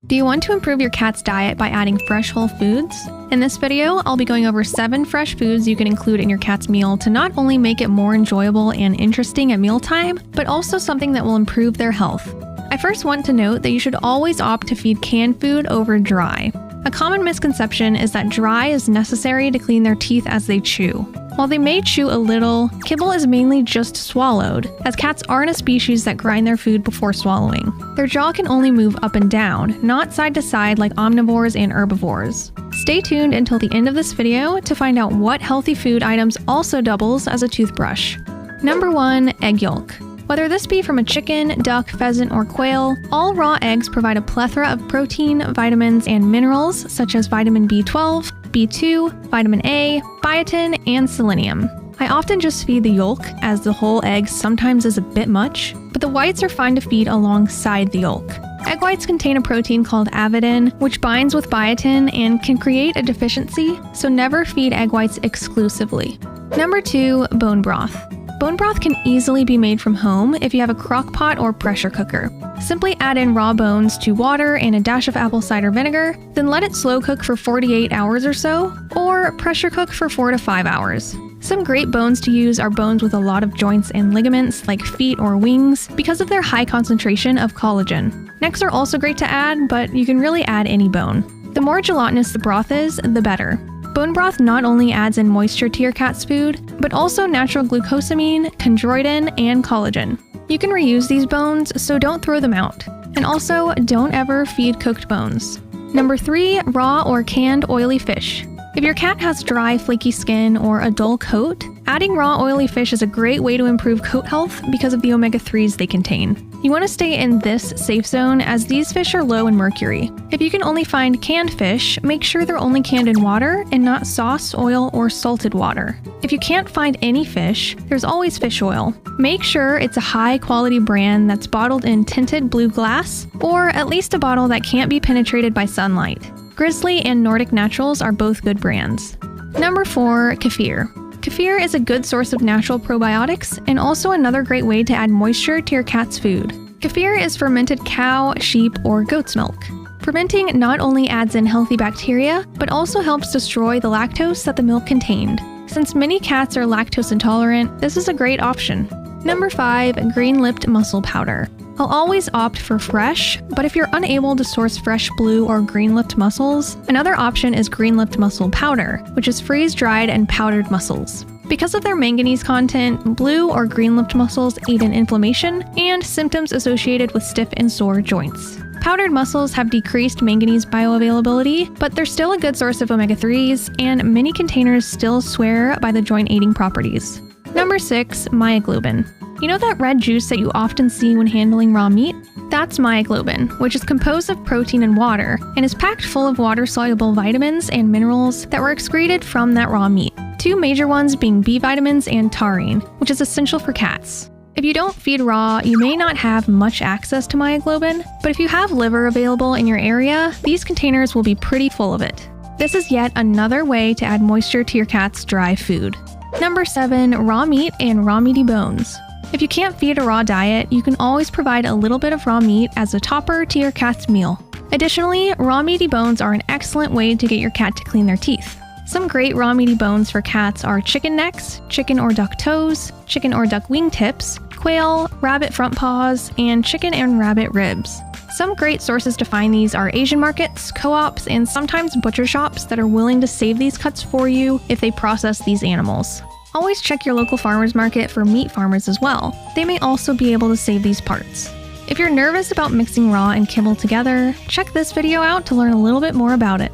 Do you want to improve your cat's diet by adding fresh whole foods? In this video, I'll be going over 7 fresh foods you can include in your cat's meal to not only make it more enjoyable and interesting at mealtime, but also something that will improve their health. I first want to note that you should always opt to feed canned food over dry. A common misconception is that dry is necessary to clean their teeth as they chew. While they may chew a little, kibble is mainly just swallowed, as cats aren't a species that grind their food before swallowing. Their jaw can only move up and down, not side to side like omnivores and herbivores. Stay tuned until the end of this video to find out what healthy food items also doubles as a toothbrush. Number 1. Egg yolk. Whether this be from a chicken, duck, pheasant, or quail, all raw eggs provide a plethora of protein, vitamins, and minerals such as vitamin B12, B2, vitamin A, biotin, and selenium. I often just feed the yolk, as the whole egg sometimes is a bit much, but the whites are fine to feed alongside the yolk. Egg whites contain a protein called avidin, which binds with biotin and can create a deficiency, so never feed egg whites exclusively. Number 2. Bone broth. Bone broth can easily be made from home if you have a crock pot or pressure cooker. Simply add in raw bones to water and a dash of apple cider vinegar, then let it slow cook for 48 hours or so, or pressure cook for 4 to 5 hours. Some great bones to use are bones with a lot of joints and ligaments like feet or wings because of their high concentration of collagen. Necks are also great to add, but you can really add any bone. The more gelatinous the broth is, the better. Bone broth not only adds in moisture to your cat's food, but also natural glucosamine, chondroitin, and collagen. You can reuse these bones, so don't throw them out. And also, don't ever feed cooked bones. Number 3. Raw or canned oily fish. If your cat has dry, flaky skin or a dull coat, adding raw oily fish is a great way to improve coat health because of the omega-3s they contain. You want to stay in this safe zone as these fish are low in mercury. If you can only find canned fish, make sure they're only canned in water and not sauce, oil, or salted water. If you can't find any fish, there's always fish oil. Make sure it's a high-quality brand that's bottled in tinted blue glass, or at least a bottle that can't be penetrated by sunlight. Grizzly and Nordic Naturals are both good brands. Number 4. Kefir. Kefir is a good source of natural probiotics and also another great way to add moisture to your cat's food. Kefir is fermented cow, sheep, or goat's milk. Fermenting not only adds in healthy bacteria, but also helps destroy the lactose that the milk contained. Since many cats are lactose intolerant, this is a great option. Number 5. Green-lipped mussel powder. I'll always opt for fresh, but if you're unable to source fresh blue or green-lipped mussels, another option is green-lipped mussel powder, which is freeze-dried and powdered mussels. Because of their manganese content, blue or green-lipped mussels aid in inflammation and symptoms associated with stiff and sore joints. Powdered mussels have decreased manganese bioavailability, but they're still a good source of omega-3s, and many containers still swear by the joint-aiding properties. Number 6. Myoglobin. You know that red juice that you often see when handling raw meat? That's myoglobin, which is composed of protein and water, and is packed full of water-soluble vitamins and minerals that were excreted from that raw meat. 2 major ones being B vitamins and taurine, which is essential for cats. If you don't feed raw, you may not have much access to myoglobin, but if you have liver available in your area, these containers will be pretty full of it. This is yet another way to add moisture to your cat's dry food. Number 7. Raw meat and raw meaty bones. If you can't feed a raw diet, you can always provide a little bit of raw meat as a topper to your cat's meal. Additionally, raw meaty bones are an excellent way to get your cat to clean their teeth. Some great raw meaty bones for cats are chicken necks, chicken or duck toes, chicken or duck wingtips, quail, rabbit front paws, and chicken and rabbit ribs. Some great sources to find these are Asian markets, co-ops, and sometimes butcher shops that are willing to save these cuts for you if they process these animals. Always check your local farmer's market for meat farmers as well. They may also be able to save these parts. If you're nervous about mixing raw and kibble together, check this video out to learn a little bit more about it.